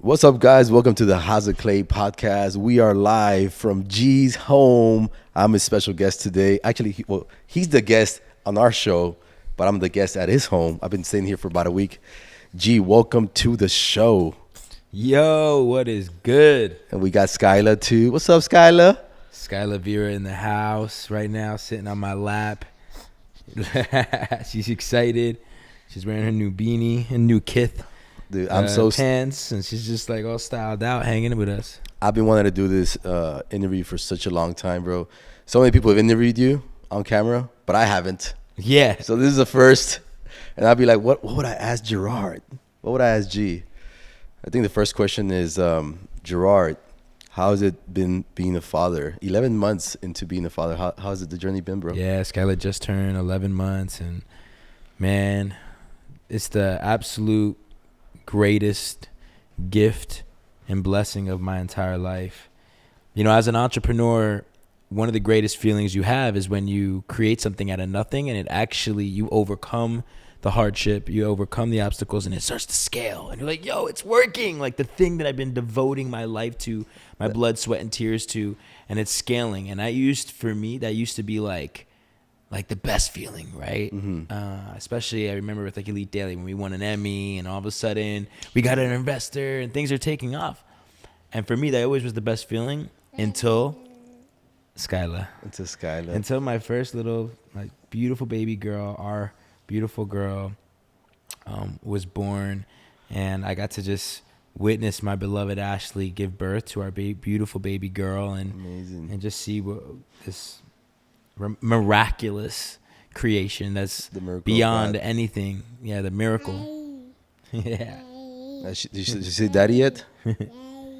What's up, guys? Welcome to the House of Clay podcast. We are live from G's home. I'm his special guest today. Actually, he's the guest on our show, but I'm the guest at his home. I've been staying here for about a week. G, welcome to the show. Yo, what is good? And we got Skyla too. What's up, Skyla? Skyla Vera in the house right now, sitting on my lap. She's excited. She's wearing her new beanie and new kith. Dude, pants, and she's just like all styled out, hanging with us. I've been wanting to do this interview for such a long time, bro. So many people have interviewed you on camera, but I haven't. Yeah. So this is the first, and I'll be like, what would I ask Gerard? What would I ask G? I think the first question is, Gerard, how has it been being a father? 11 months into being a father. How has the journey been, bro? Yeah, Skyla just turned 11 months, and man, it's the absolute greatest gift and blessing of my entire life. You know, as an entrepreneur, one of the greatest feelings you have is when you create something out of nothing and it actually, you overcome the hardship, you overcome the obstacles, and it starts to scale. And you're like, yo, it's working. Like the thing that I've been devoting my life to, my blood, sweat, and tears to, and it's scaling. And that used to be like the best feeling, right? Mm-hmm. Especially I remember with like Elite Daily when we won an Emmy and all of a sudden we got an investor and things are taking off. And for me, that always was the best feeling until Skyla. Until my first little like beautiful baby girl, our beautiful girl, was born, and I got to just witness my beloved Ashley give birth to our beautiful baby girl, and amazing, and just see what this miraculous creation that's beyond anything. Yeah, the miracle. Yeah. Did she say daddy yet?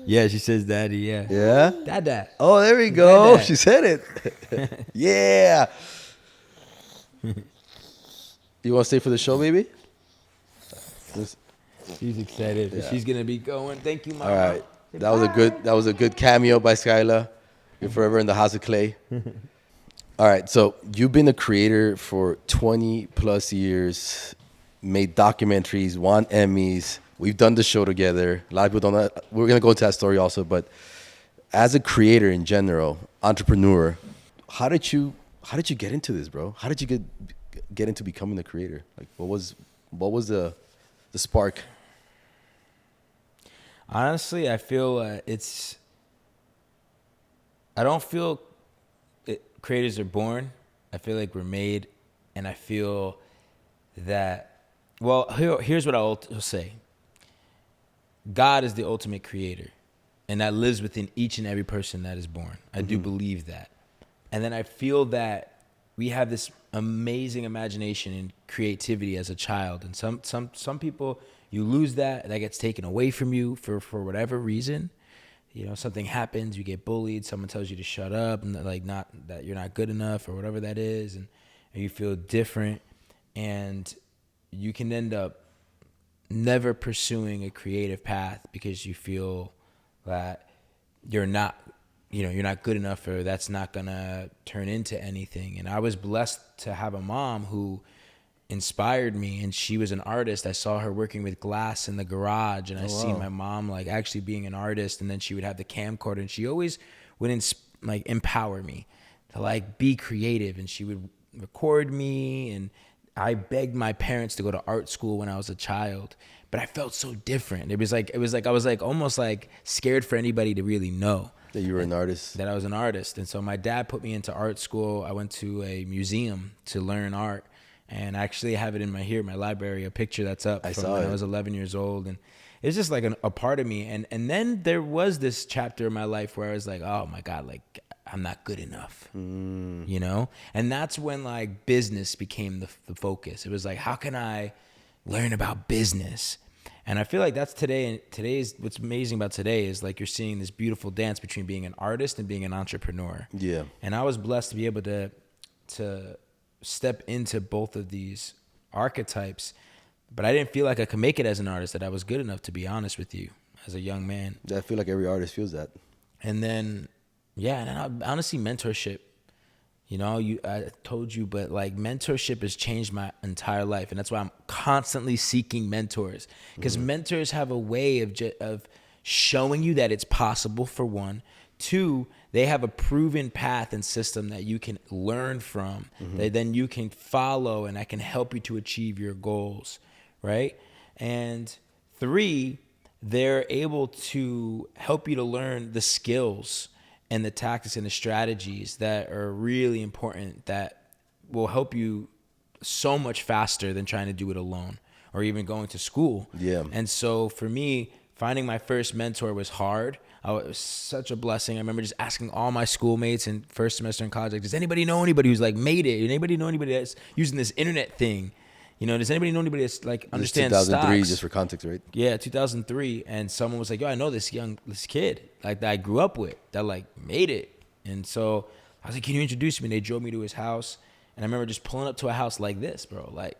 Yeah, she says daddy. Yeah. Yeah? Dada. Oh, there we go. Dada. She said it. Yeah. You want to stay for the show, baby? She's excited. Yeah. She's gonna be going. Thank you, Mama. All right. That was a good cameo by Skyla. You're forever in the House of Clay. All right, so you've been a creator for 20 plus years, made documentaries, won Emmys. We've done the show together. A lot of people don't know. We're going to go into that story also, but as a creator in general, entrepreneur, how did you get into this, bro? How did you get into becoming a creator? Like what was the spark? Honestly, I feel I don't feel creators are born. I feel like we're made, and I feel that, well, here's what I'll say. God is the ultimate creator, and that lives within each and every person that is born. I do believe that. And then I feel that we have this amazing imagination and creativity as a child, and some people, you lose that gets taken away from you for whatever reason. You know, something happens, you get bullied, someone tells you to shut up, and not that you're not good enough or whatever that is, and you feel different, and you can end up never pursuing a creative path because you feel that you're not good enough, or that's not gonna turn into anything. And I was blessed to have a mom who inspired me, and she was an artist. I saw her working with glass in the garage, and I seen my mom like actually being an artist, and then she would have the camcorder, and she always would empower me to like be creative, and she would record me. And I begged my parents to go to art school when I was a child, but I felt so different. It was like I was like almost like scared for anybody to really know that you were an artist, that I was an artist. And so my dad put me into art school. I went to a museum to learn art. And I actually have it in my library, a picture that's up from when I was 11 years old. And it's just like a part of me. And then there was this chapter in my life where I was like, oh my God, like I'm not good enough, you know? And that's when like business became the focus. It was like, how can I learn about business? And I feel like that's today's what's amazing about today is like you're seeing this beautiful dance between being an artist and being an entrepreneur. Yeah. And I was blessed to be able to step into both of these archetypes, but I didn't feel like I could make it as an artist, that I was good enough, to be honest with you, as a young man. I feel like every artist feels that. And then, honestly, mentorship. You know, I told you, but like mentorship has changed my entire life, and that's why I'm constantly seeking mentors, because mentors have a way of showing you that it's possible, for one. Two, they have a proven path and system that you can learn from, that then you can follow, and that can help you to achieve your goals, right? And three, they're able to help you to learn the skills and the tactics and the strategies that are really important, that will help you so much faster than trying to do it alone or even going to school. Yeah. And so for me, finding my first mentor was hard. It was such a blessing. I remember just asking all my schoolmates in first semester in college, like, does anybody know anybody who's like made it? Anybody know anybody that's using this internet thing? You know, does anybody know anybody that's like understands 2003, stocks? just for context, right? Yeah, 2003. And someone was like, yo, I know this kid like that I grew up with that like made it. And so I was like, can you introduce me? And they drove me to his house. And I remember just pulling up to a house like this, bro, like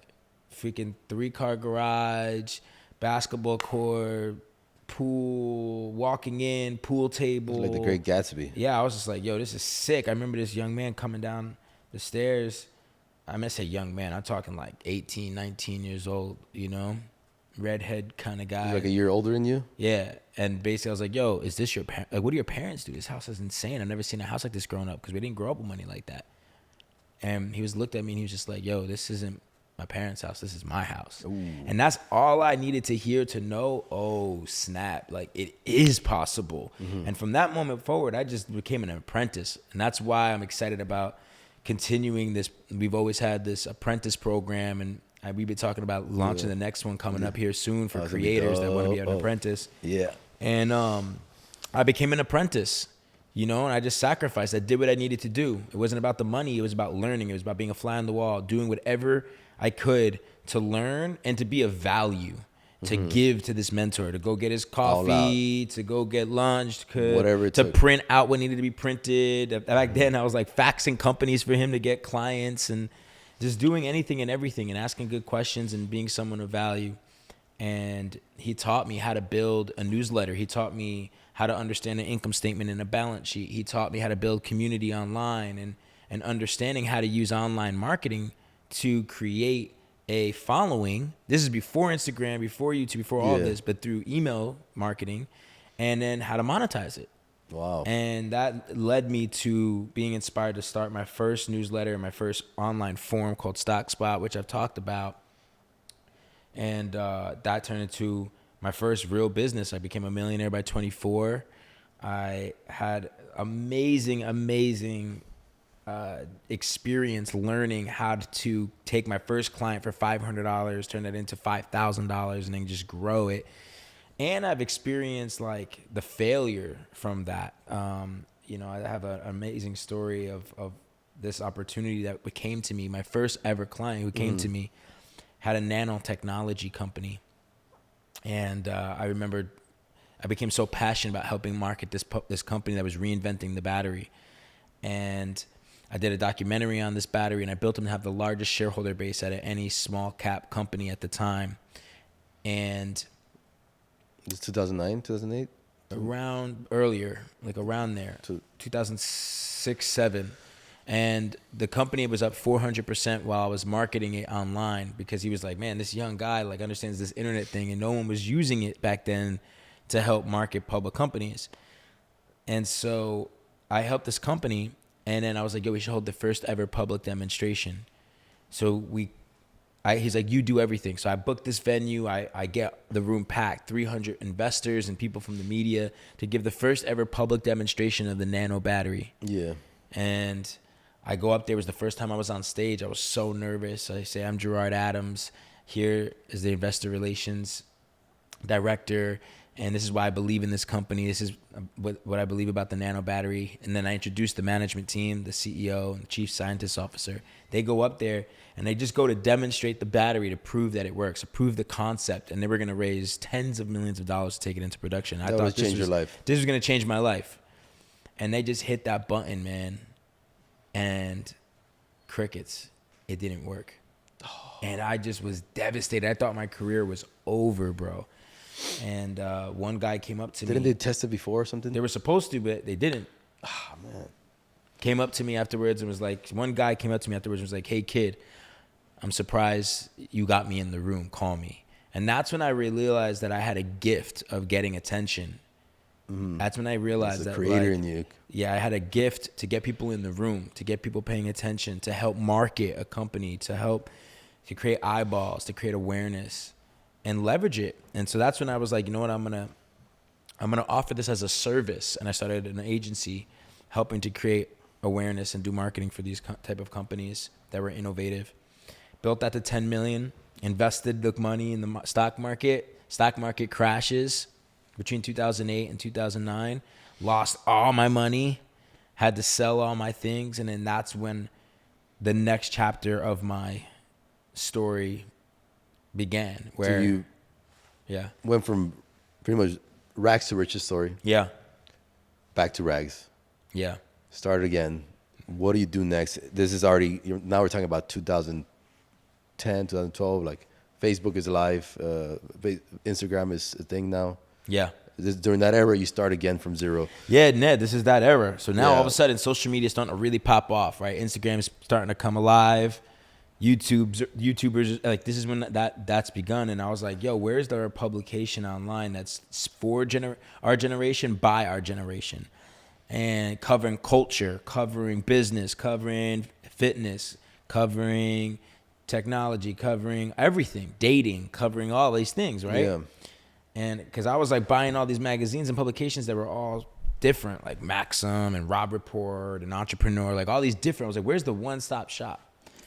freaking 3-car garage, basketball court, pool, walking in, pool table. Like the Great Gatsby. Yeah, I was just like, yo, this is sick. I remember this young man coming down the stairs. I'm going to say young man. I'm talking like 18, 19 years old, you know, redhead kind of guy. He's like a year older than you? Yeah. And basically I was like, yo, is this your like, what do your parents do? This house is insane. I've never seen a house like this growing up because we didn't grow up with money like that. And he looked at me and he was just like, yo, this isn't my parents' house. This is my house. Ooh. And that's all I needed to hear to know, oh, snap. Like, it is possible. And from that moment forward, I just became an apprentice. And that's why I'm excited about continuing this. We've always had this apprentice program. And we've been talking about launching the next one coming up here soon for creators that want to be an apprentice. Yeah. And I became an apprentice. You know, and I just sacrificed. I did what I needed to do. It wasn't about the money. It was about learning. It was about being a fly on the wall, doing whatever I could to learn and to be of value, to give to this mentor, to go get his coffee, to go get lunch, whatever it to took. print out what needed to be printed. Back then, I was like faxing companies for him to get clients and just doing anything and everything and asking good questions and being someone of value. And he taught me how to build a newsletter. He taught me how to understand an income statement and a balance sheet. He taught me how to build community online and understanding how to use online marketing to create a following. This is before Instagram, before YouTube, before all of this, but through email marketing, and then how to monetize it. Wow. And that led me to being inspired to start my first newsletter and my first online forum called StockSpot, which I've talked about. And that turned into my first real business. I became a millionaire by 24. I had amazing experience learning how to take my first client for $500, turn that into $5,000, and then just grow it. And I've experienced like the failure from that. You know, I have an amazing story of this opportunity that came to me. My first ever client who came to me had a nanotechnology company. And I remember I became so passionate about helping market this company that was reinventing the battery. And I did a documentary on this battery, and I built them to have the largest shareholder base out of any small cap company at the time. And It's 2009, 2008? around earlier, like around there, 2006, 7. And the company was up 400% while I was marketing it online, because he was like, man, this young guy like understands this internet thing, and no one was using it back then to help market public companies. And so I helped this company, and then I was like, yo, we should hold the first ever public demonstration. So he's like, you do everything. So I booked this venue. I get the room packed, 300 investors and people from the media to give the first ever public demonstration of the nano battery. Yeah. And I go up there. It was the first time I was on stage. I was so nervous. I say, I'm Gerard Adams. Here is the investor relations director, and this is why I believe in this company. This is what I believe about the nano battery. And then I introduced the management team, the CEO and chief scientist officer. They go up there and they just go to demonstrate the battery to prove that it works, to prove the concept. And they were going to raise tens of millions of dollars to take it into production. I thought change your life. This was going to change my life. And they just hit that button, man. And crickets, it didn't work. And I just was devastated. I thought my career was over, bro. And one guy came up to me. Didn't they test it before or something? They were supposed to, but they didn't. Oh, man. Came up to me afterwards and was like, one guy came up to me afterwards and was like, hey, kid, I'm surprised you got me in the room. Call me. And that's when I realized that I had a gift of getting attention. That's when I There's realized a that, creator like, in you. yeah, I had a gift to get people in the room, to get people paying attention, to help market a company, to create eyeballs, to create awareness and leverage it. And so that's when I was like, you know what, I'm going to offer this as a service. And I started an agency helping to create awareness and do marketing for these type of companies that were innovative. Built that to 10 million, invested the money in the stock market. Stock market crashes between 2008 and 2009. Lost all my money, had to sell all my things. And then that's when the next chapter of my story began, where So you yeah, went from pretty much rags to riches story yeah, back to rags. yeah. Start again. What do you do next? This is already, now we're talking about 2010, 2012. Like Facebook is alive. Instagram is a thing now. Yeah. During that era, you start again from zero. Yeah, Ned, this is that era. So now Yeah. all of a sudden social media is starting to really pop off, right? Instagram's starting to come alive. YouTubers, like, this is when that's begun. And I was like, yo, where's the publication online that's for our generation, by our generation? And covering culture, covering business, covering fitness, covering technology, covering everything, dating, covering all these things, right? Yeah. And because I was like buying all these magazines and publications that were all different, like Maxim and Rob Report and Entrepreneur, like all these different. I was like, where's the one-stop shop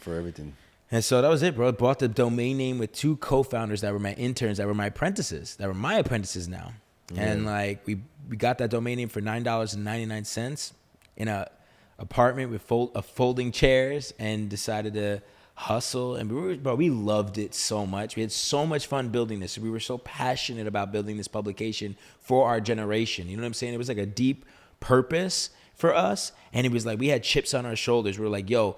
For everything. And so that was it, bro. I bought the domain name with two co-founders that were my interns, that were my apprentices, now. Yeah. And like we got that domain name for $9.99 in a apartment with folding chairs, and decided to hustle. And we loved it so much. We had so much fun building this. We were so passionate about building this publication for our generation. You know what I'm saying? It was like a deep purpose for us. And it was like we had chips on our shoulders. We were like, yo,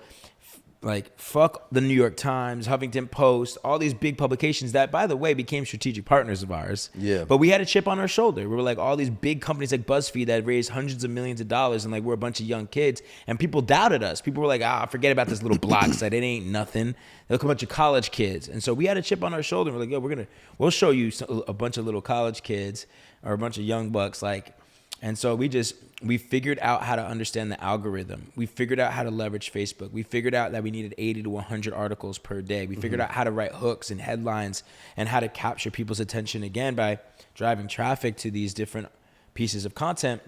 like, fuck the New York Times, Huffington Post, all these big publications that, by the way, became strategic partners of ours. Yeah. But we had a chip on our shoulder. We were like all these big companies like BuzzFeed that raised hundreds of millions of dollars, and like we're a bunch of young kids, and people doubted us. People were like, forget about this little blog site. It ain't nothing. They look a bunch of college kids. And so we had a chip on our shoulder. We're like, yo, we'll show you a bunch of little college kids or a bunch of young bucks, like. And so we figured out how to understand the algorithm. We figured out how to leverage Facebook. We figured out that we needed 80 to 100 articles per day. We figured out how to write hooks and headlines and how to capture people's attention again by driving traffic to these different pieces of content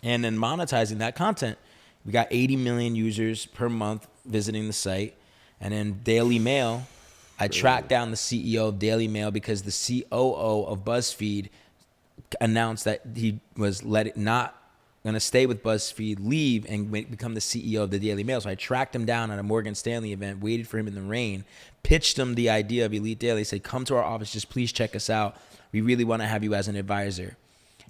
and then monetizing that content. We got 80 million users per month visiting the site. And then Daily Mail, I tracked down the CEO of Daily Mail because the COO of BuzzFeed announced that he was not going to stay with BuzzFeed, leave and become the CEO of the Daily Mail. So I tracked him down at a Morgan Stanley event, waited for him in the rain, pitched him the idea of Elite Daily, said, come to our office, just please check us out. We really want to have you as an advisor.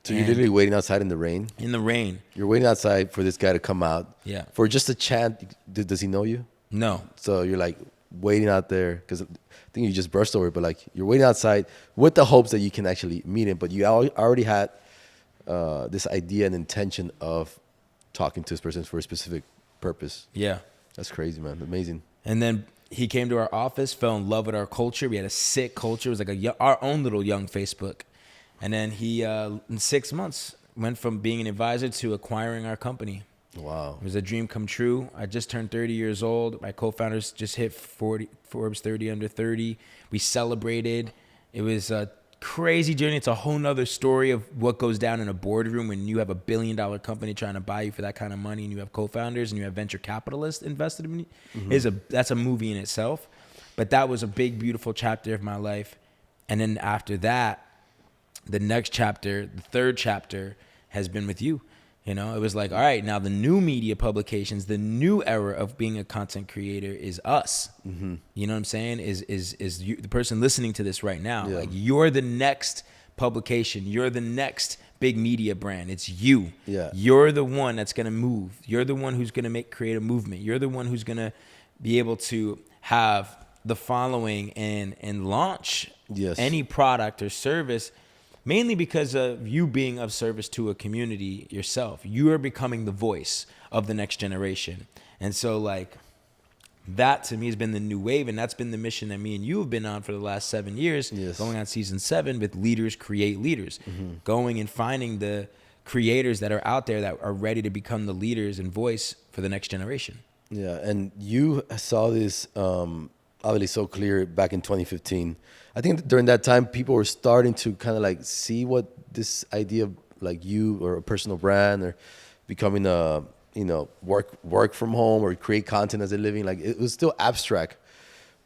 So you're literally waiting outside in the rain? In the rain. You're waiting outside for this guy to come out. Yeah. For just a chance. Does he know you? No. So you're like waiting out there, because I think you just brushed over it, but like you're waiting outside with the hopes that you can actually meet him. But you already had this idea and intention of talking to this person for a specific purpose. Yeah. That's crazy, man. Amazing. And then he came to our office, fell in love with our culture. We had a sick culture. It was like our own little young Facebook. And then he, in 6 months, went from being an advisor to acquiring our company. Wow. It was a dream come true. I just turned 30 years old. My co-founders just hit 40, Forbes 30 under 30. We celebrated. It was a crazy journey. It's a whole nother story of what goes down in a boardroom when you have a $1 billion company trying to buy you for that kind of money, and you have co-founders and you have venture capitalists invested in you. That's a movie in itself. But that was a big, beautiful chapter of my life. And then after that, the next chapter, the third chapter, has been with you. You know, it was like, all right, now the new media publications, the new era of being a content creator is us. You know what I'm saying? Is you, the person listening to this right now. Yeah. Like, you're the next publication. You're the next big media brand. It's you. Yeah. You're the one that's going to move. You're the one who's going to create a movement. You're the one who's going to be able to have the following and launch any product or service. Mainly because of you being of service to a community yourself. You are becoming the voice of the next generation. And so, like, That to me has been the new wave, and that's been the mission that me and you have been on for the last 7 years. Yes. Going on season 7 with Leaders Create Leaders, going and finding the creators that are out there that are ready to become the leaders and voice for the next generation. Yeah, and you saw this obviously so clear back in 2015. I think during that time, people were starting to kind of like see what this idea of like you or a personal brand or becoming a, work from home or create content as a living. Like it was still abstract.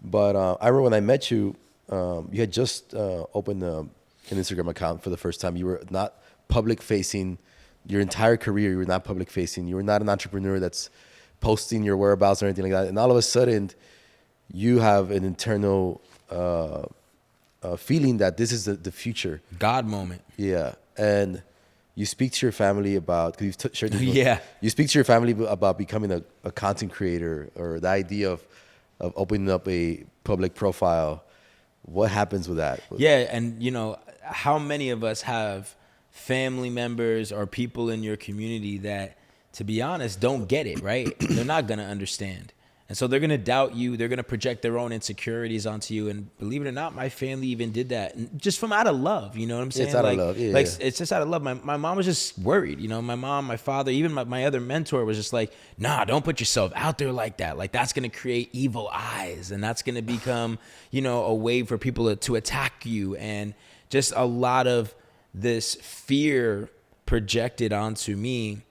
But I remember when I met you, you had just opened an Instagram account for the first time. You were not public facing your entire career. You were not public facing. You were not an entrepreneur that's posting your whereabouts or anything like that. And all of a sudden, you have an internal feeling that this is the future. God moment. Yeah. And you speak to your family about, because you've shared this Yeah. You speak to your family about becoming a content creator or the idea of opening up a public profile. What happens with that? Yeah, and how many of us have family members or people in your community that, to be honest, don't get it, right? They're not going to understand. And so they're going to doubt you. They're going to project their own insecurities onto you. And believe it or not, my family even did that. And just from out of love, you know what I'm saying? It's out of love, yeah. It's just out of love. My mom was just worried. My mom, my father, even my other mentor was just like, nah, don't put yourself out there like that. Like that's going to create evil eyes. And that's going to become, a way for people to attack you. And just a lot of this fear projected onto me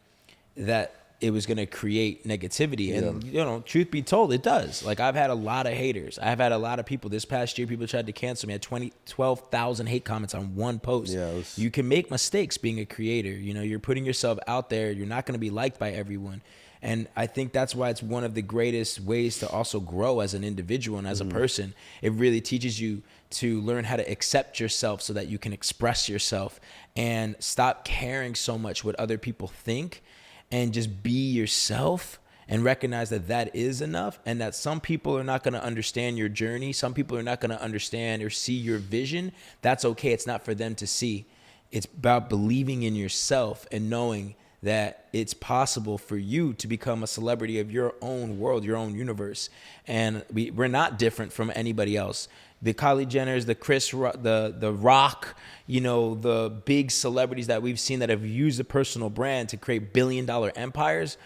that it was going to create negativity. And, truth be told, it does. Like I've had a lot of haters. I've had a lot of people this past year, people tried to cancel me. I had 12,000 hate comments on one post. Yeah, you can make mistakes being a creator. You're putting yourself out there. You're not going to be liked by everyone. And I think that's why it's one of the greatest ways to also grow as an individual and as a person. It really teaches you to learn how to accept yourself so that you can express yourself and stop caring so much what other people think and just be yourself and recognize that that is enough and that some people are not going to understand your journey. Some people are not going to understand or see your vision. That's okay. It's not for them to see. It's about believing in yourself and knowing that it's possible for you to become a celebrity of your own world, your own universe. And we're not different from anybody else. The Kylie Jenners, the Rock, the big celebrities that we've seen that have used a personal brand to create billion-dollar empires,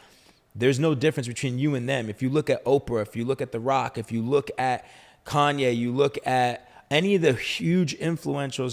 there's no difference between you and them. If you look at Oprah, if you look at The Rock, if you look at Kanye, you look at any of the huge influential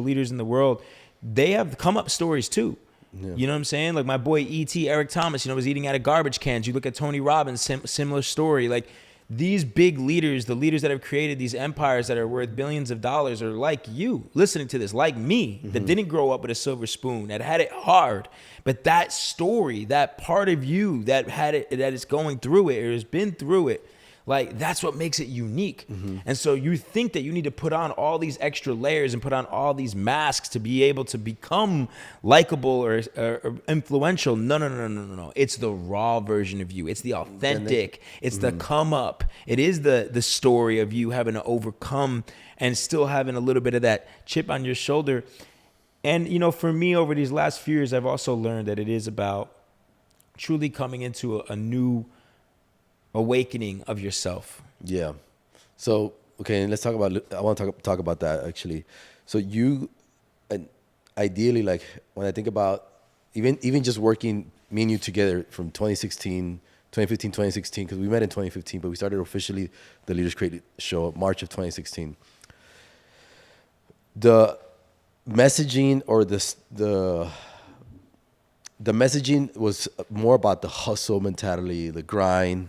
leaders in the world, they have come up stories too. Yeah. You know what I'm saying? Like my boy E.T. Eric Thomas, was eating out of garbage cans. You look at Tony Robbins, similar story. Like these big leaders, the leaders that have created these empires that are worth billions of dollars are like you, listening to this, like me, that didn't grow up with a silver spoon, that had it hard. But that story, that part of you that had it, that is going through it or has been through it, like that's what makes it unique. And so you think that you need to put on all these extra layers and put on all these masks to be able to become likable or influential. No. It's the raw version of you. It's the authentic. It's the come up. It is the story of you having to overcome and still having a little bit of that chip on your shoulder. And, for me over these last few years, I've also learned that it is about truly coming into a new awakening of yourself. Yeah. So, okay, let's talk about, I want to talk about that actually. So you, and ideally, like when I think about even just working, me and you together from 2015, 2016, because we met in 2015, but we started officially the Leaders Create show March of 2016. The messaging or the messaging was more about the hustle mentality, the grind.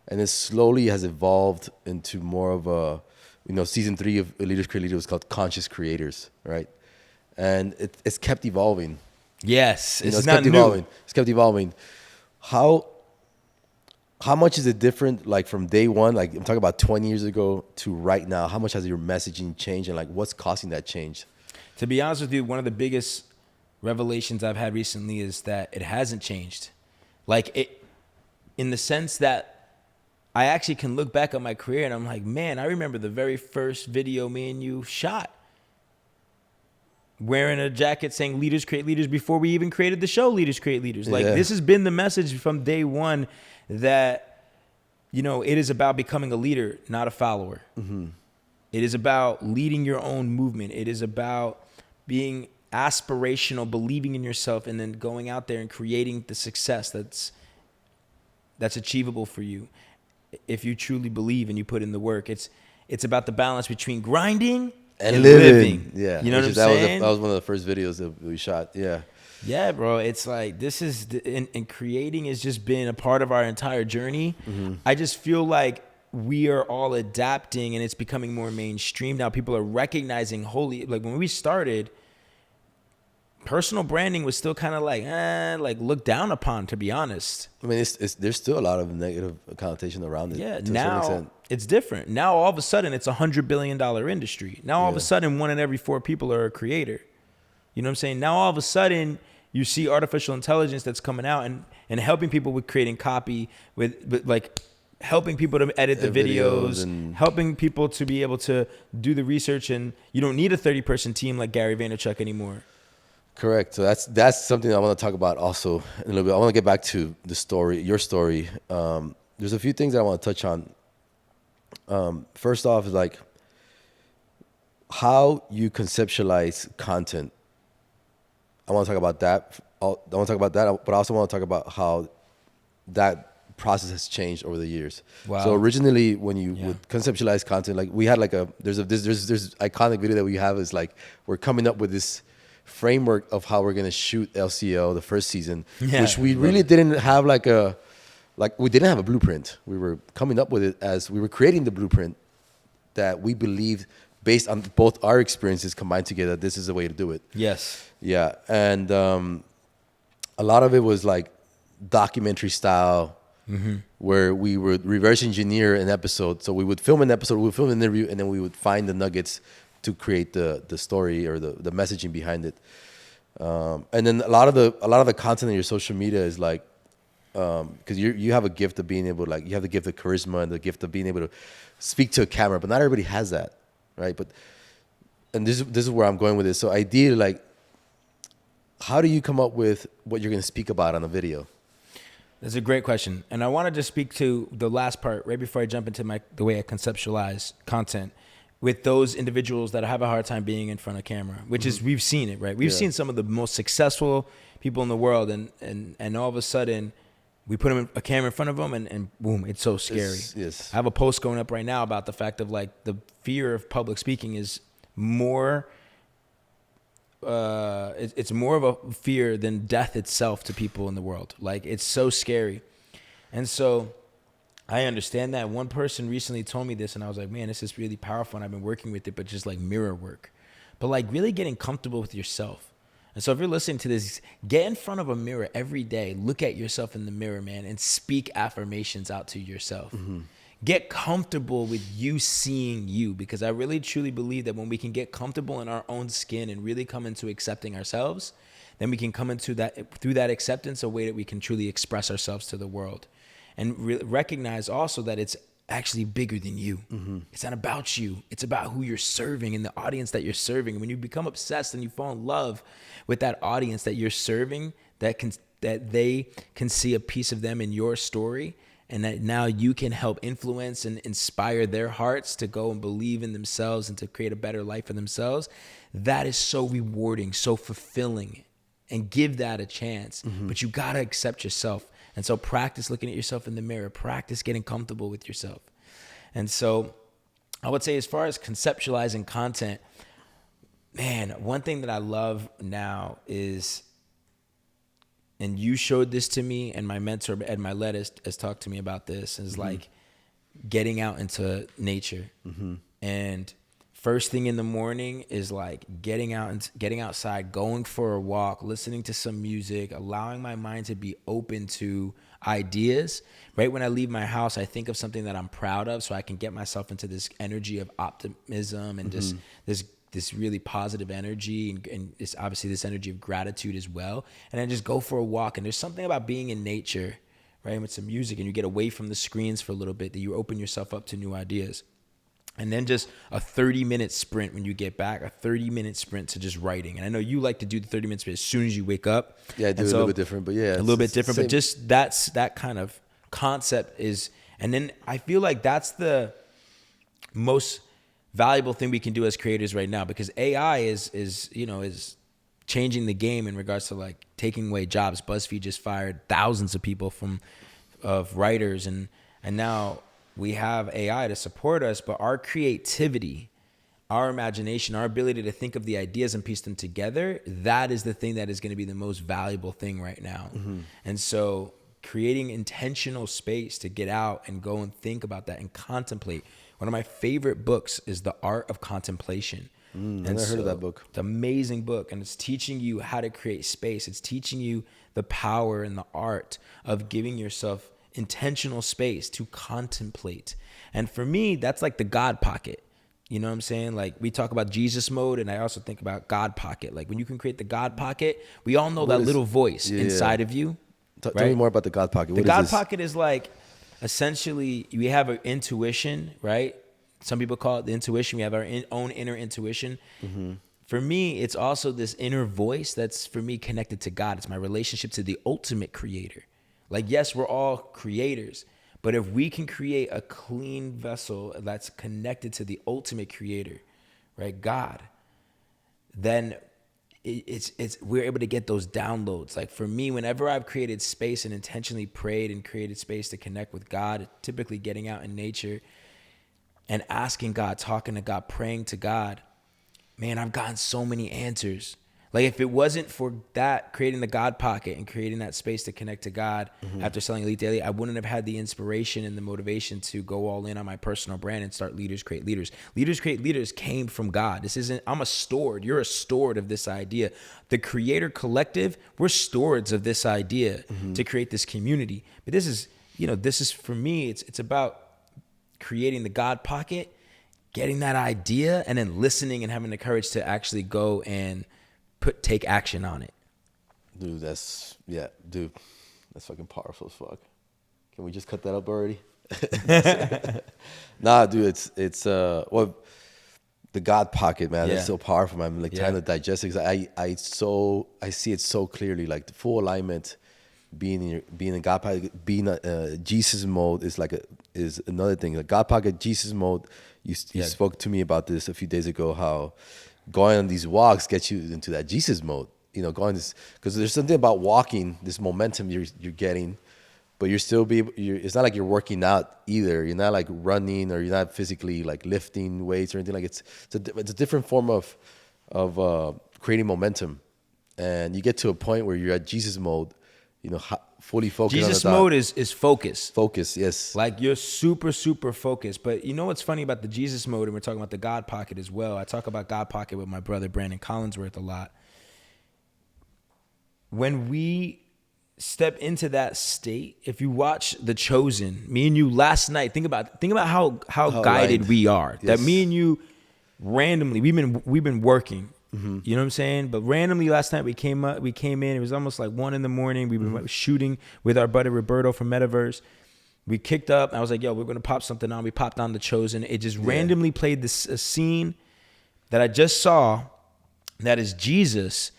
And it slowly has evolved into more of a, season 3 of Leaders Create Leaders was called Conscious Creators, right? And it's kept evolving. Yes, it's not kept evolving. It's kept evolving. How much is it different, like from day one, like I'm talking about 20 years ago to right now? How much has your messaging changed, and like what's causing that change? To be honest with you, one of the biggest revelations I've had recently is that it hasn't changed. Like it, in the sense that I actually can look back at my career and I'm like, man, I remember the very first video me and you shot. Wearing a jacket saying Leaders Create Leaders before we even created the show Leaders Create Leaders. Like this has been the message from day one that it is about becoming a leader, not a follower. It is about leading your own movement. It is about being aspirational, believing in yourself, and then going out there and creating the success that's achievable for you. If you truly believe and you put in the work, it's about the balance between grinding and living. Yeah, you know what I'm saying? That was one of the first videos that we shot. Yeah. Yeah, bro. It's like and creating has just been a part of our entire journey. I just feel like we are all adapting and it's becoming more mainstream now. People are recognizing, like when we started, personal branding was still kind of like looked down upon, to be honest. I mean, there's still a lot of negative connotation around it. Yeah, to a certain now extent. it's different. Now all of a sudden it's $100 billion industry. Now all of a sudden 1 in every 4 people are a creator. You know what I'm saying? Now all of a sudden you see artificial intelligence that's coming out and helping people with creating copy, with like helping people to edit the videos and helping people to be able to do the research, and you don't need a 30-person team like Gary Vaynerchuk anymore. Correct. So that's something I want to talk about also in a little bit. I want to get back to the story, your story. There's a few things that I want to touch on. First off is like how you conceptualize content. I want to talk about that. But I also want to talk about how that process has changed over the years. Wow. So originally, when you would conceptualize content, like we had like there's iconic video that we have is like we're coming up with this framework of how we're gonna shoot LCL the first season, which we really didn't have we didn't have a blueprint. We were coming up with it as we were creating the blueprint that we believed based on both our experiences combined together. This is the way to do it. Yes. Yeah, and a lot of it was like documentary style. Where we would reverse engineer an episode. So we would film an episode, we would film an interview, and then we would find the nuggets to create the story or the messaging behind it. And then a lot of the content in your social media is like, because you have a gift of being able to, like, you have the gift of charisma and the gift of being able to speak to a camera, but not everybody has that, right? And this is where I'm going with this. So ideally, like, how do you come up with what you're going to speak about on a video? That's a great question. And I wanted to speak to the last part right before I jump into the way I conceptualize content with those individuals that have a hard time being in front of camera, which is, we've seen it, right? We've seen some of the most successful people in the world, and all of a sudden we put a camera in front of them and boom, it's so scary. Yes. I have a post going up right now about the fact of like the fear of public speaking is more it's more of a fear than death itself to people in the world. Like, it's so scary. And so I understand that. One person recently told me this and I was like, man, this is really powerful, and I've been working with it, but just like mirror work. But like really getting comfortable with yourself. And so if you're listening to this, get in front of a mirror every day, look at yourself in the mirror, man, and speak affirmations out to yourself. Get comfortable with you seeing you, because I really truly believe that when we can get comfortable in our own skin and really come into accepting ourselves, then we can come into that, through that acceptance, a way that we can truly express ourselves to the world, and recognize also that it's actually bigger than you. It's not about you. It's about who you're serving and the audience that you're serving. And when you become obsessed and you fall in love with that audience that you're serving, that they can see a piece of them in your story, and that now you can help influence and inspire their hearts to go and believe in themselves and to create a better life for themselves. That is so rewarding, so fulfilling, and give that a chance. But you got to accept yourself. And so practice looking at yourself in the mirror, practice getting comfortable with yourself. And so I would say, as far as conceptualizing content, man, one thing that I love now is, and you showed this to me, and my mentor, Ed Milet, has talked to me about this, is like getting out into nature. And first thing in the morning is like getting outside, going for a walk, listening to some music, allowing my mind to be open to ideas. Right when I leave my house, I think of something that I'm proud of, so I can get myself into this energy of optimism and just this really positive energy, and it's obviously this energy of gratitude as well. And I just go for a walk. And there's something about being in nature, right, with some music, and you get away from the screens for a little bit, that you open yourself up to new ideas. And then just a 30-minute sprint when you get back, a 30-minute sprint to just writing. And I know you like to do the 30 minutes as soon as you wake up. Yeah, I do a little bit different, but yeah. A little bit different, but just that kind of concept is, And then I feel like that's the most valuable thing we can do as creators right now, because AI is changing the game in regards to like taking away jobs. BuzzFeed just fired thousands of people of writers, and now we have AI to support us, but our creativity, our imagination, our ability to think of the ideas and piece them together, that is the thing that is going to be the most valuable thing right now. And so creating intentional space to get out and go and think about that and contemplate. One of my favorite books is The Art of Contemplation. I never heard of that book. It's an amazing book, and it's teaching you how to create space. It's teaching you the power and the art of giving yourself intentional space to contemplate. And for me, that's like the God pocket. You know what I'm saying? Like, we talk about Jesus mode, and I also think about God pocket. Like, when you can create the God pocket, we all know that little voice inside of you. Tell me more about the God pocket. The God pocket is like, essentially, we have an intuition, right? Some people call it the intuition. We have our own inner intuition. For me, it's also this inner voice that's, for me, connected to God. It's my relationship to the ultimate creator. Like, yes, we're all creators, but if we can create a clean vessel that's connected to the ultimate creator, right, God, then we're able to get those downloads. Like, for me, whenever I've created space and intentionally prayed and created space to connect with God, typically getting out in nature and asking God, talking to God, praying to God, man, I've gotten so many answers. Like, if it wasn't for that, creating the God pocket and creating that space to connect to God after selling Elite Daily, I wouldn't have had the inspiration and the motivation to go all in on my personal brand and start Leaders Create Leaders. Leaders Create Leaders came from God. This isn't, I'm a steward. You're a steward of this idea. The Creator Collective, we're stewards of this idea to create this community. But this is for me, it's about creating the God pocket, getting that idea, and then listening and having the courage to actually go and take action on it. Dude, that's fucking powerful as fuck. Can we just cut that up already? Nah, dude, it's the God pocket, man. It's so powerful, man. Like, trying to digest it, 'cause I see it so clearly. Like, the full alignment, being in God pocket, being Jesus mode is another thing. Like, God pocket, Jesus mode. You spoke to me about this a few days ago, how going on these walks gets you into that Jesus mode. You know, because there's something about walking, this momentum you're getting, but it's not like you're working out either. You're not like running, or you're not physically like lifting weights or anything. Like, it's a different form of creating momentum, and you get to a point where you're at Jesus mode. You know, fully focused. Jesus mode is focus. Focus, yes. Like, you're super, super focused. But you know what's funny about the Jesus mode, and we're talking about the God pocket as well. I talk about God pocket with my brother Brandon Collinsworth a lot. When we step into that state, if you watch The Chosen, me and you last night, think about how guided we are. Yes. That me and you randomly, we've been working. You know what I'm saying? But randomly last night we came in, it was almost like 1 a.m. We've been shooting with our buddy Roberto from Metaverse. We kicked up, and I was like, yo, we're going to pop something on. We popped on The Chosen. It just randomly played a scene that I just saw that is Jesus,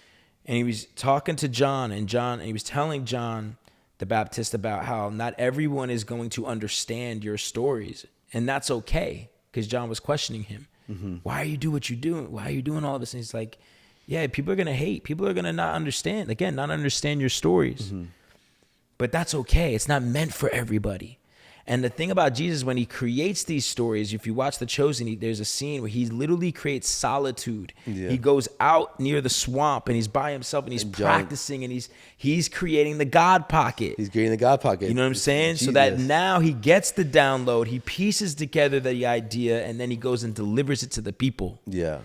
and he was talking to John, and he was telling John the Baptist about how not everyone is going to understand your stories, and that's okay, because John was questioning him. Why are you doing what you're doing? Why are you doing all this? And he's like, yeah, people are going to hate. People are going to not understand. Again, not understand your stories. But that's okay. It's not meant for everybody. And the thing about Jesus, when he creates these stories, if you watch The Chosen, there's a scene where he literally creates solitude. Yeah. He goes out near the swamp, and he's by himself, and he's practicing, and he's creating the God pocket. He's creating the God pocket. You know what I'm saying? Jesus. So that now he gets the download, he pieces together the idea, and then he goes and delivers it to the people. Yeah.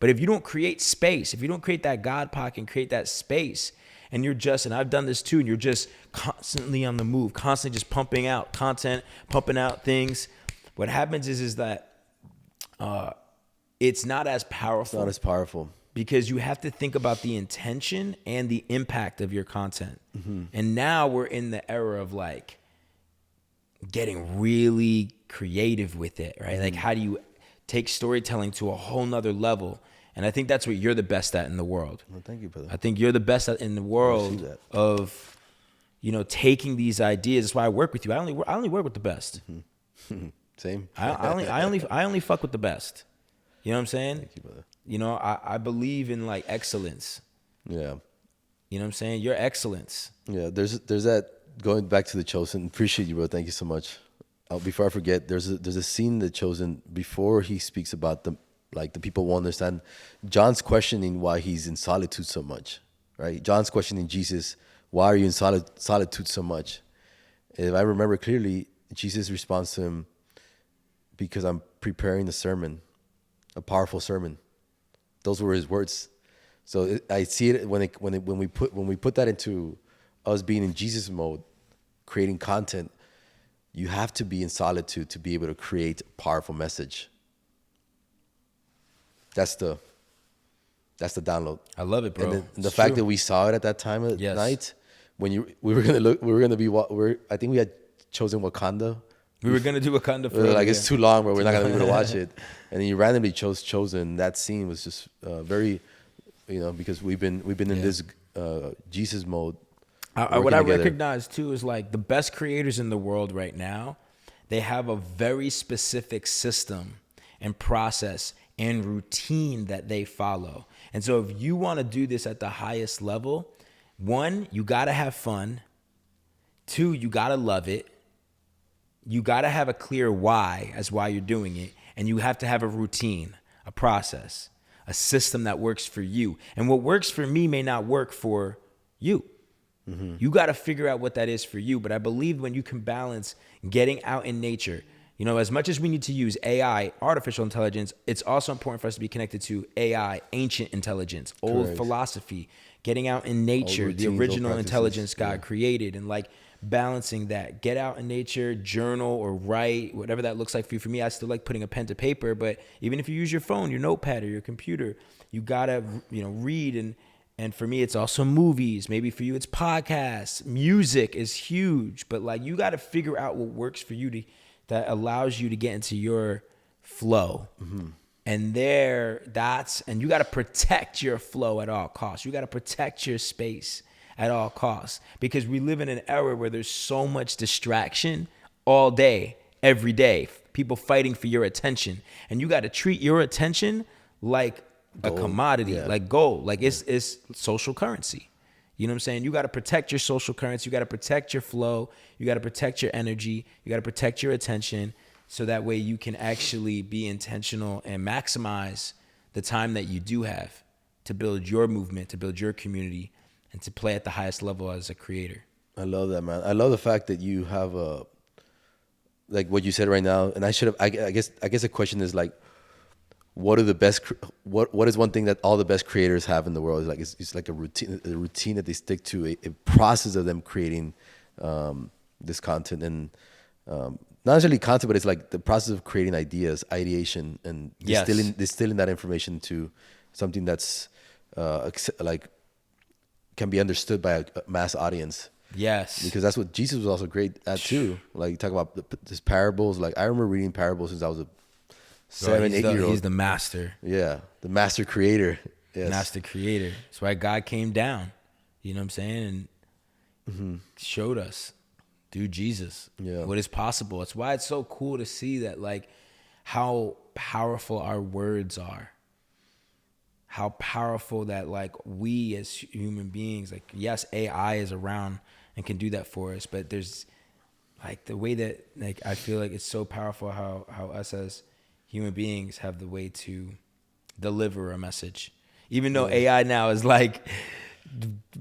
But if you don't create space, if you don't create that God pocket and create that space, and you're just, and I've done this too, and you're just constantly on the move, constantly just pumping out content, pumping out things, what happens is that it's not as powerful. It's not as powerful. Because you have to think about the intention and the impact of your content. And now we're in the era of like getting really creative with it, right? Like, how do you take storytelling to a whole nother level? And I think that's what you're the best at in the world. Well, thank you, brother. I think you're the best at in the world of, taking these ideas. That's why I work with you. I only work with the best. Same. I only fuck with the best. You know what I'm saying? Thank you, brother. I believe in like excellence. Yeah. You know what I'm saying? Your excellence. Yeah. There's that, going back to The Chosen. Appreciate you, bro. Thank you so much. Before I forget, there's a scene in The Chosen before he speaks about the people won't understand. John's questioning why he's in solitude so much, right? John's questioning Jesus, why are you in solitude so much? And if I remember clearly, Jesus responds to him, because I'm preparing the sermon, a powerful sermon. Those were his words. So I see it when we put that into us being in Jesus mode, creating content. You have to be in solitude to be able to create a powerful message. That's the download. I love it, bro. And the fact that we saw it at that time of night, when we were gonna be, I think we had chosen Wakanda. We were gonna do Wakanda for it's too long, bro. We're not gonna be able to watch it. And then you randomly chose Chosen. That scene was just very, because we've been in this Jesus mode. What I recognize too is like the best creators in the world right now, they have a very specific system and process and routine that they follow. And so if you want to do this at the highest level, 1, you got to have fun. 2, you got to love it. You got to have a clear why as why you're doing it. And you have to have a routine, a process, a system that works for you. And what works for me may not work for you. Mm-hmm. You got to figure out what that is for you. But I believe when you can balance getting out in nature, as much as we need to use AI, artificial intelligence, it's also important for us to be connected to AI, ancient intelligence, old philosophy, getting out in nature, the original intelligence God created, and like balancing that. Get out in nature, journal or write, whatever that looks like for you. For me, I still like putting a pen to paper, but even if you use your phone, your notepad, or your computer, you gotta, read. And for me, it's also movies. Maybe for you, it's podcasts. Music is huge, but like you gotta figure out what works for you that allows you to get into your flow. Mm-hmm. And and you got to protect your flow at all costs. You got to protect your space at all costs, because we live in an era where there's so much distraction all day, every day, people fighting for your attention. And you got to treat your attention like gold. A commodity, like gold, like it's social currency. You know what I'm saying? You got to protect your social currency. You got to protect your flow. You got to protect your energy. You got to protect your attention, so that way you can actually be intentional and maximize the time that you do have to build your movement, to build your community, and to play at the highest level as a creator. I love that, man. I love the fact that you have like what you said right now. And I guess the question is like, what are the best? What is one thing that all the best creators have in the world? It's like a routine that they stick to, a process of them creating this content, and not necessarily content, but it's like the process of creating ideas, ideation, and distilling that information to something that's like can be understood by a mass audience. Yes, because that's what Jesus was also great at too. Like you talk about his parables. Like I remember reading parables since I was a 7-8-year-old. He's the master. Yeah, the master creator. Yes. Master creator. That's why God came down. You know what I'm saying? And showed us through Jesus what is possible. That's why it's so cool to see that, like, how powerful our words are. How powerful that, like, we as human beings, like, yes, AI is around and can do that for us, but there's, like, the way that, like, I feel like it's so powerful how us as human beings have the way to deliver a message. Even though AI now is like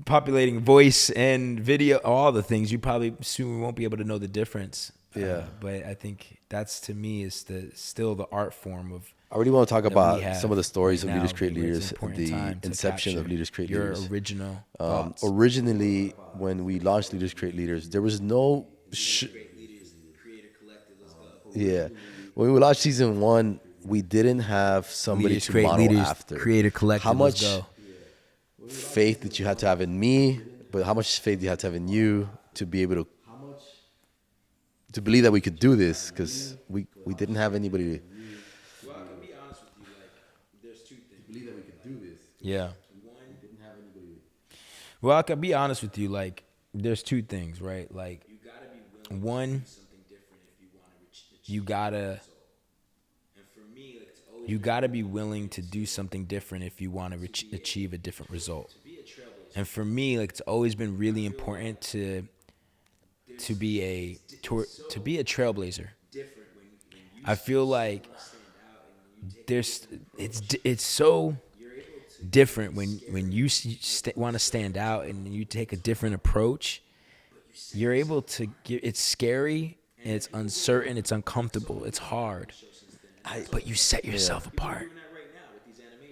populating voice and video, all the things, you probably soon won't be able to know the difference. But I think that's, to me, is still the art form of. I really want to talk about some of the stories of Leaders Create Leaders, the inception of Leaders Create your Leaders. Your original thoughts. Originally, when we launched Leaders Create Leaders, there was no. When we launched season 1, we didn't have somebody to model after. Creator Collective. How much faith did you have to have in me? But how much faith do you have to have in you to be able to believe that we could do this? Because we didn't have anybody. Well, I can be honest with you. Like, there's two things. To believe that we could do this. Yeah. One, didn't have anybody. Well, I can be honest with you. Like, there's two things, right? Like, one, you gotta be willing to do something different if you want to achieve a different result. And for me, like, it's always been really important to be a trailblazer. I feel like it's so different when you want to stand out and you take a different approach. You're able to it's scary and it's uncertain, it's uncomfortable, it's hard, but you set yourself apart.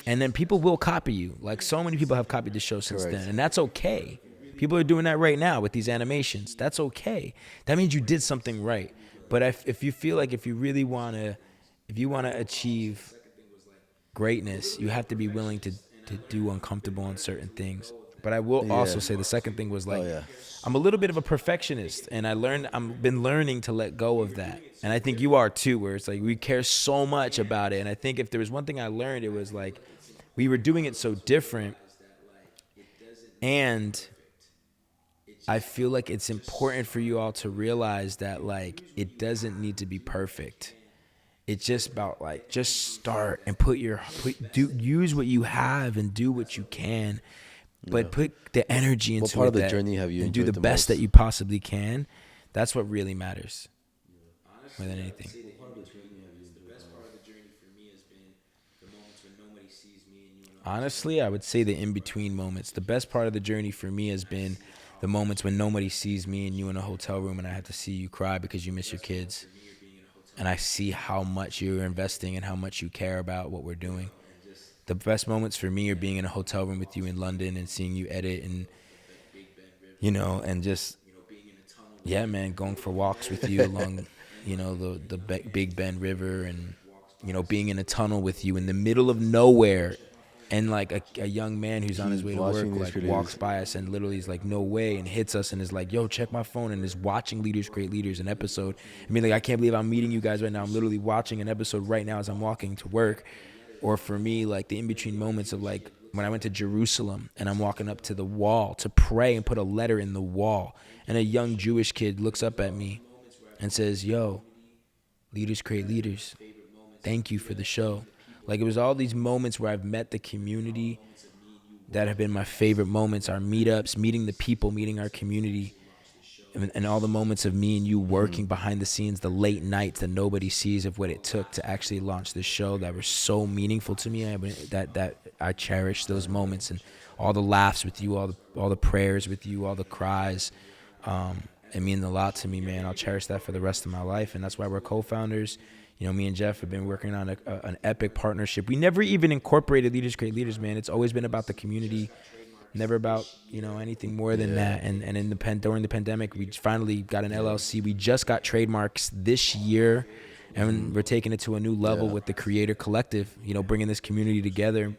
And then people will copy you. Like, so many people have copied the show since then, and that's okay. People are doing that right now with these animations. That's okay. That means you did something right. But if you feel like if you want to achieve greatness, you have to be willing to do uncomfortable and certain things. But I will also say the second thing was like, I'm a little bit of a perfectionist, and I've been learning to let go of that. And I think you are too, where it's like we care so much about it. And I think if there was one thing I learned, it was like we were doing it so different. And I feel like it's important for you all to realize that, like, it doesn't need to be perfect. It's just about, like, just start and use what you have and do what you can. But put the energy into what part it of the journey have you and do enjoyed the the best most? that you possibly can. That's what really matters more than anything. Honestly, I would say the in-between moments. The best part of the journey for me has been the moments when nobody sees me and you in a hotel room and I have to see you cry because you miss your kids. And I see how much you're investing and how much you care about what we're doing. The best moments for me are being in a hotel room with you in London and seeing you edit and, and just, yeah, man, going for walks with you along, the Big Bend River and, being in a tunnel with you in the middle of nowhere. And like a young man who's on his way to work, like, walks by us and literally is like, no way, and hits us and is like, yo, check my phone, and is watching Leaders Create Leaders, an episode. I mean, like, I can't believe I'm meeting you guys right now. I'm literally watching an episode right now as I'm walking to work. Or for me, like, the in-between moments of, like, when I went to Jerusalem and I'm walking up to the wall to pray and put a letter in the wall, and a young Jewish kid looks up at me and says, yo, Leaders Create Leaders. Thank you for the show. Like, it was all these moments where I've met the community that have been my favorite moments, our meetups, meeting the people, meeting our community, and all the moments of me and you working behind the scenes, the late nights that nobody sees of what it took to actually launch this show that were so meaningful to me. That I cherish those moments, and all the laughs with you, all the prayers with you, all the cries. It means a lot to me, man. I'll cherish that for the rest of my life, and that's why we're co-founders. Me and Jeff have been working on an epic partnership. We never even incorporated Leaders Create Leaders, man. It's always been about the community, never about, anything more than that. And during the pandemic, we finally got an LLC. We just got trademarks this year, and we're taking it to a new level with the Creator Collective, bringing this community together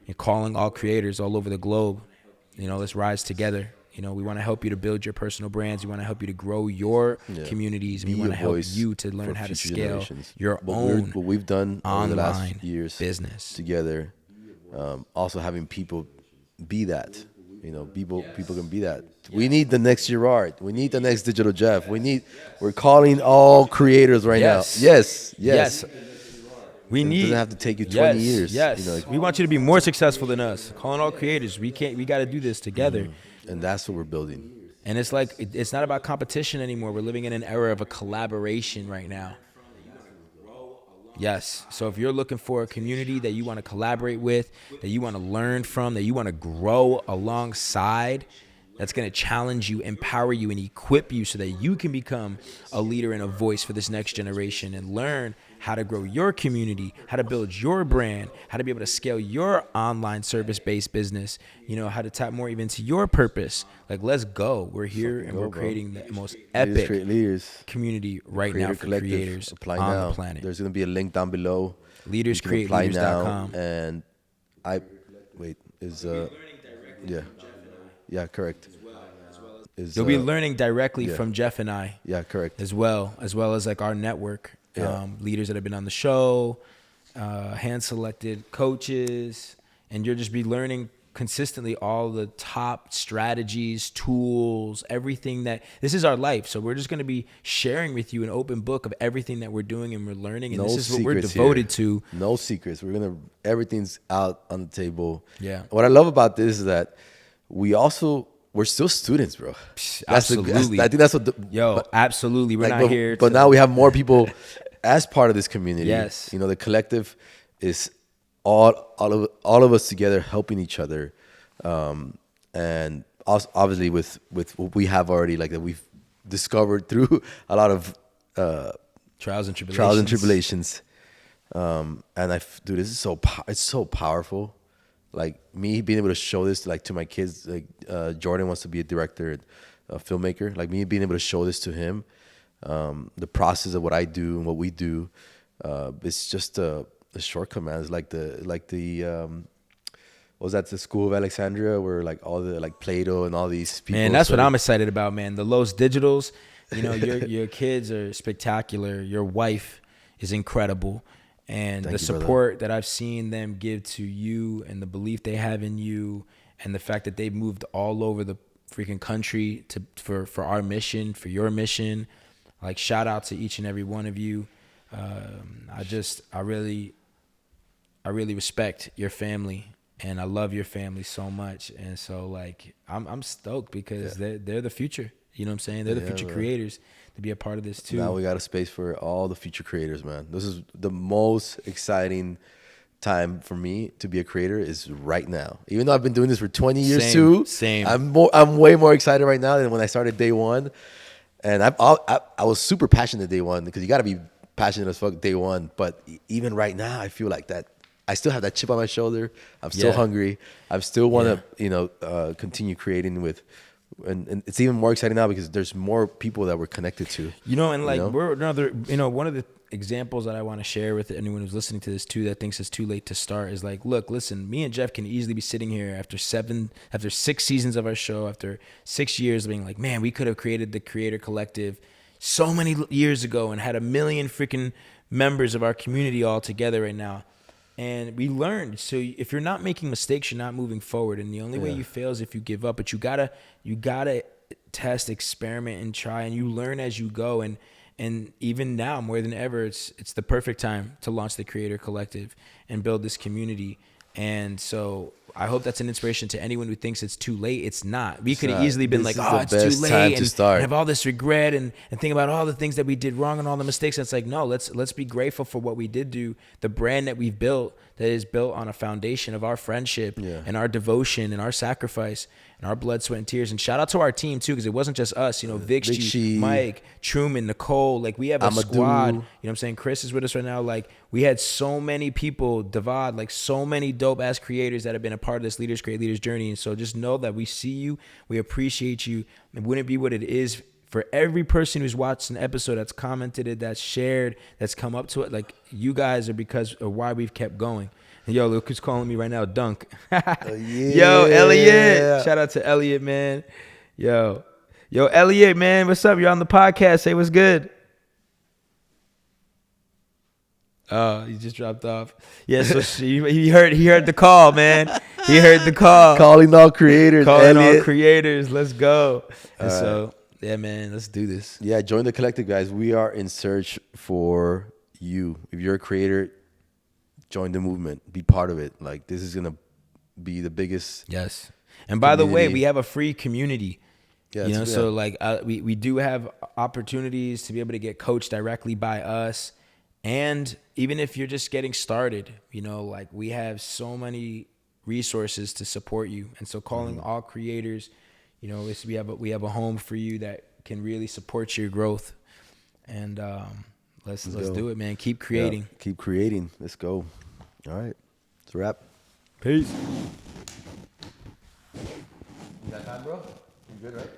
and calling all creators all over the globe. Let's rise together. We want to help you to build your personal brands. We want to help you to grow your communities. And we want to help you to learn how to scale your own what we've done over the last years business together. Also having people be that. People can be that. We need the next Gerard. We need the next Digital Jeff. We're calling all creators right now. Yes. We need. It doesn't have to take you 20 years. Yes. We want you to be more successful than us. Calling all creators. We got to do this together. And that's what we're building. And it's like, it's not about competition anymore. We're living in an era of a collaboration right now. Yes. So if you're looking for a community that you want to collaborate with, that you want to learn from, that you want to grow alongside, that's going to challenge you, empower you, and equip you so that you can become a leader and a voice for this next generation and learn how to grow your community, how to build your brand, how to be able to scale your online service-based business, how to tap more even into your purpose. Like, let's go. We're here and we're creating the most epic community right now for creators on the planet. There's going to be a link down below. LeadersCreateLeaders.com. And yeah, correct. You'll be learning directly from Jeff and I. Yeah, correct. As well as like our network. Leaders that have been on the show, hand-selected coaches, and you'll just be learning consistently all the top strategies, tools, everything that this is our life. So we're just going to be sharing with you an open book of everything that we're doing and we're learning. And No this is what we're secrets devoted here. to. No secrets. Everything's out on the table. Yeah. What I love about this is that we're still students, bro. Absolutely. I think that's what. Absolutely. We're like, not here. But now we have more people as part of this community. Yes. You know, the collective is all of us together helping each other, and also obviously with what we have already, like that we've discovered through a lot of trials and tribulations. And dude, this is it's so powerful. Like me being able to show this to my kids. Like Jordan wants to be a director, a filmmaker. Like me being able to show this to him, the process of what I do and what we do, it's just the shortcut, man. It's like the what was that, the School of Alexandria, where like all the like Plato and all these people. Man, that's what I'm excited about, man. The Los Digitals, you know, your kids are spectacular. Your wife is incredible. And the support that I've seen them give to you and the belief they have in you and the fact that they've moved all over the freaking country for our mission, for your mission. Like, shout out to each and every one of you. I really respect your family and I love your family so much. And so like, I'm stoked because they're the future. You know what I'm saying? They're the future creators to be a part of this too. Now we got a space for all the future creators, man. This is the most exciting time for me to be a creator is right now. Even though I've been doing this for 20 years too. Same. I'm way more excited right now than when I started day one. And I was super passionate day one because you got to be passionate as fuck day one. But even right now, I feel like that I still have that chip on my shoulder. I'm still hungry. I still want to, continue creating with. And it's even more exciting now because there's more people that we're connected to. You know, and like we're another, one of the examples that I want to share with anyone who's listening to this too that thinks it's too late to start is like, look, listen, me and Jeff can easily be sitting here after 6 seasons of our show, after 6 years being like, man, we could have created the Creator Collective so many years ago and had 1 million freaking members of our community all together right now. And we learned. So if you're not making mistakes, you're not moving forward. And the only way you fail is if you give up. But you gotta test, experiment, and try. And you learn as you go. And even now, more than ever, it's the perfect time to launch the Creator Collective and build this community. And so I hope that's an inspiration to anyone who thinks it's too late. It's not. We could have easily been like, oh, it's too late, and have all this regret and think about all the things that we did wrong and all the mistakes. And it's like, no, let's be grateful for what we did do, the brand that we've built that is built on a foundation of our friendship and our devotion and our sacrifice and our blood, sweat, and tears. And shout out to our team too, because it wasn't just us, Vixie, Mike, Truman, Nicole. Like we have a squad. You know what I'm saying? Chris is with us right now. Like we had so many people, Davad, like so many dope ass creators that have been a part of this Leaders Create Leaders journey. And so just know that we see you, we appreciate you. It wouldn't be what it is for every person who's watched an episode, that's commented it, that's shared, that's come up to it. Like you guys are because of why we've kept going. And yo, look who's calling me right now, Dunk. Yo, Elliot. Shout out to Elliot, man. Yo, Elliot, man. What's up? You're on the podcast. Say what's good. Oh, he just dropped off. Yeah, so he heard the call, man. He heard the call. Calling all creators. All creators. Let's go. And so, yeah, man, let's do this. Yeah, join the collective, guys. We are in search for you. If you're a creator, join the movement. Be part of it. Like this is gonna be the biggest. Yes. And by the way, we have a free community. Yeah, so like we do have opportunities to be able to get coached directly by us. And even if you're just getting started, like we have so many resources to support you. And so calling all creators, we have a home for you that can really support your growth. And let's do it, man. Keep creating. Yeah, keep creating. Let's go. All right. It's a wrap. Peace. You got time, bro? You good, right?